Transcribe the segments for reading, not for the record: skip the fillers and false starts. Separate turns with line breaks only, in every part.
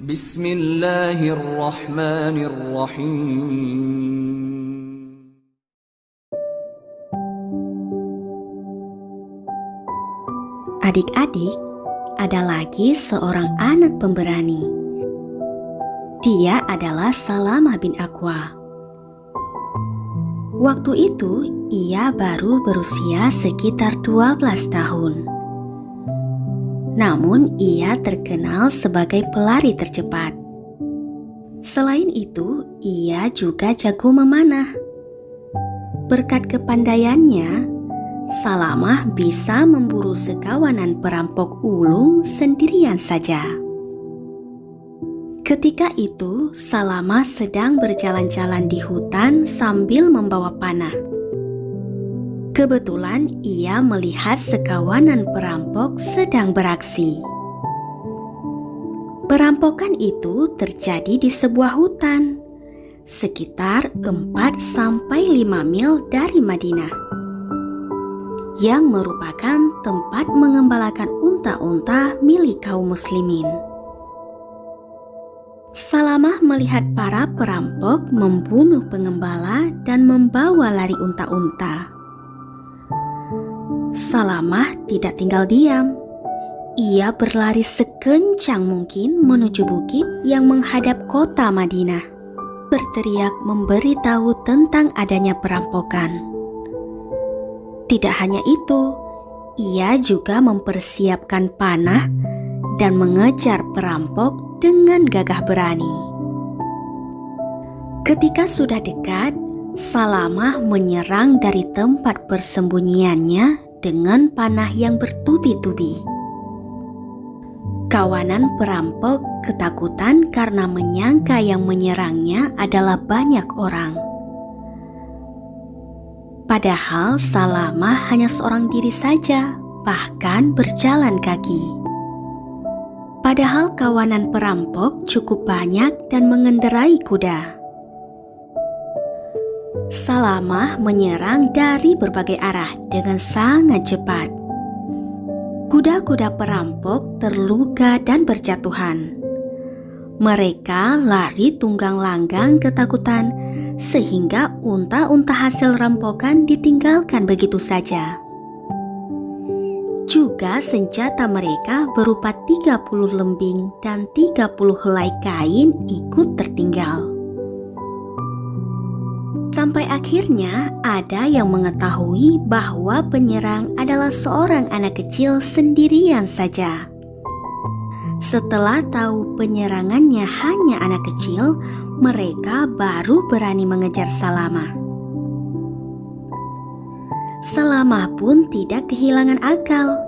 Bismillahirrahmanirrahim.
Adik-adik, ada lagi seorang anak pemberani. Dia adalah Salamah bin Aqwa. Waktu itu ia baru berusia sekitar 12 tahun. Namun ia terkenal sebagai pelari tercepat. Selain itu, ia juga jago memanah. Berkat kepandaiannya, Salamah bisa memburu sekawanan perampok ulung sendirian saja. Ketika itu, Salamah sedang berjalan-jalan di hutan sambil membawa panah. Kebetulan ia melihat sekawanan perampok sedang beraksi. Perampokan itu terjadi di sebuah hutan, sekitar 4-5 mil dari Madinah, yang merupakan tempat mengembalakan unta-unta milik kaum muslimin. Salamah melihat para perampok membunuh pengembala dan membawa lari unta-unta. Salamah tidak tinggal diam. Ia berlari sekencang mungkin menuju bukit yang menghadap kota Madinah, berteriak memberitahu tentang adanya perampokan. Tidak hanya itu, ia juga mempersiapkan panah dan mengejar perampok dengan gagah berani. Ketika sudah dekat, Salamah menyerang dari tempat persembunyiannya dengan panah yang bertubi-tubi. Kawanan perampok ketakutan karena menyangka yang menyerangnya adalah banyak orang. Padahal Salamah hanya seorang diri saja, bahkan berjalan kaki. Padahal kawanan perampok cukup banyak dan mengendarai kuda. Salamah menyerang dari berbagai arah dengan sangat cepat. Kuda-kuda perampok terluka dan berjatuhan. Mereka lari tunggang langgang ketakutan, sehingga unta-unta hasil rampokan ditinggalkan begitu saja. Juga senjata mereka berupa 30 lembing dan 30 helai kain ikut tertinggal. Sampai akhirnya ada yang mengetahui bahwa penyerang adalah seorang anak kecil sendirian saja. Setelah tahu penyerangannya hanya anak kecil, mereka baru berani mengejar Salamah. Salamah pun tidak kehilangan akal.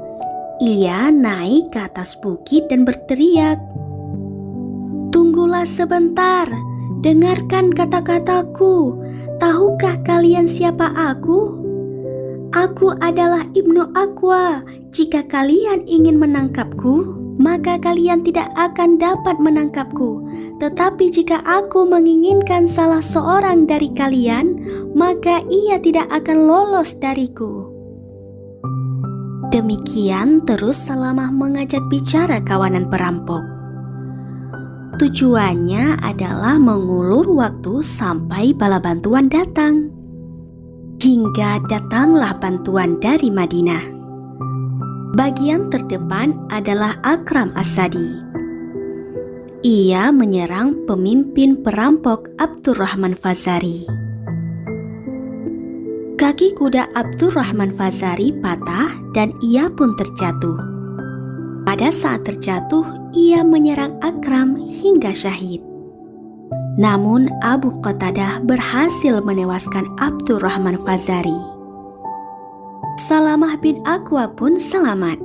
Ia naik ke atas bukit dan berteriak, "Tunggulah sebentar, dengarkan kata-kataku. Tahukah kalian siapa aku? Aku adalah Ibnu Aqwa. Jika kalian ingin menangkapku, maka kalian tidak akan dapat menangkapku. Tetapi jika aku menginginkan salah seorang dari kalian, maka ia tidak akan lolos dariku." Demikian terus Salamah mengajak bicara kawanan perampok. Tujuannya adalah mengulur waktu sampai bala bantuan datang. Hingga datanglah bantuan dari Madinah. Bagian terdepan adalah Akram As-Sadi. Ia menyerang pemimpin perampok Abdurrahman Fazari. Kaki kuda Abdurrahman Fazari patah dan ia pun terjatuh. Pada saat terjatuh, ia menyerang Akram hingga syahid. Namun Abu Qatadah berhasil menewaskan Abdurrahman Fazari. Salamah bin Aqwa pun selamat.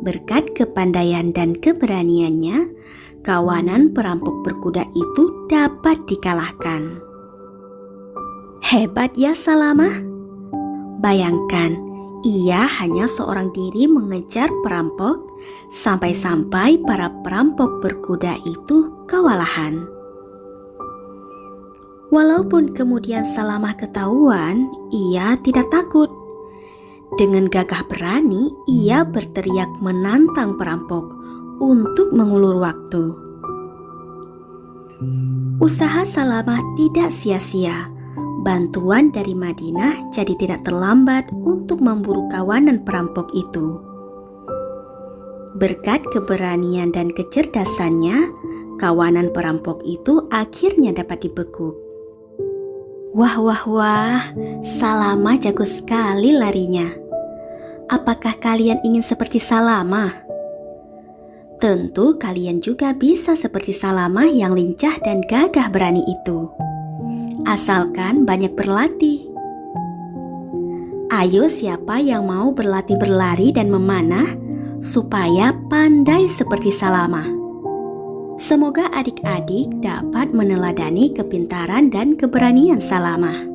Berkat kepandaian dan keberaniannya, kawanan perampok berkuda itu dapat dikalahkan. Hebat ya Salamah. Bayangkan, ia hanya seorang diri mengejar perampok, sampai-sampai para perampok berkuda itu kewalahan. Walaupun kemudian Salamah ketahuan, ia tidak takut. Dengan gagah berani, ia berteriak menantang perampok untuk mengulur waktu. Usaha Salamah tidak sia-sia. Bantuan dari Madinah jadi tidak terlambat untuk memburu kawanan perampok itu. Berkat keberanian dan kecerdasannya, kawanan perampok itu akhirnya dapat dibekuk. Wah, Salamah jago sekali larinya. Apakah kalian ingin seperti Salamah? Tentu kalian juga bisa seperti Salamah yang lincah dan gagah berani itu. Asalkan banyak berlatih. Ayo, siapa yang mau berlatih berlari dan memanah supaya pandai seperti Salamah? Semoga adik-adik dapat meneladani kepintaran dan keberanian Salamah.